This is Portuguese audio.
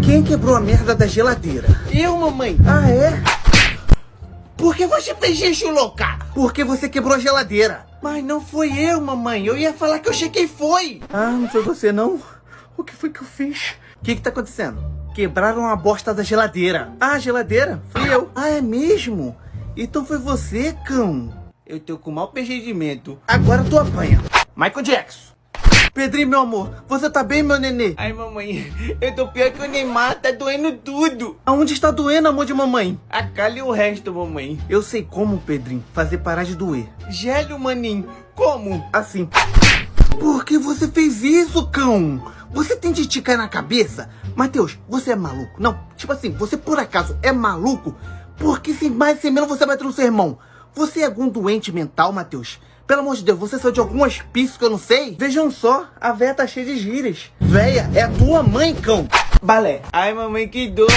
Quem quebrou a merda da geladeira? Eu, mamãe. Ah, é? Por que você fez isso, louca? Porque você quebrou a geladeira. Mas não foi eu, mamãe. Eu ia falar que eu chequei foi. Ah, não foi você não? O que foi que eu fiz? O que tá acontecendo? Quebraram a bosta da geladeira. Ah, a geladeira? Fui eu. Ah, é mesmo? Então foi você, cão. Eu tô com mau procedimento. Agora tu apanha. Michael Jackson. Pedrinho, meu amor, você tá bem, meu nenê? Ai, mamãe, eu tô pior que o Neymar, tá doendo tudo. Aonde está doendo, amor de mamãe? A cara e o resto, mamãe. Eu sei como, Pedrinho, fazer parar de doer. Gélio, maninho, como? Assim. Por que você fez isso, cão? Você tem de ticar na cabeça? Matheus, você é maluco? Não, tipo assim, você por acaso é maluco? Porque sem mais sem menos você bate no seu irmão. Você é algum doente mental, Matheus? Pelo amor de Deus, você saiu de algum hospício que eu não sei? Vejam só, a véia tá cheia de gírias. Véia, é a tua mãe, cão. Balé. Ai, mamãe, que dor.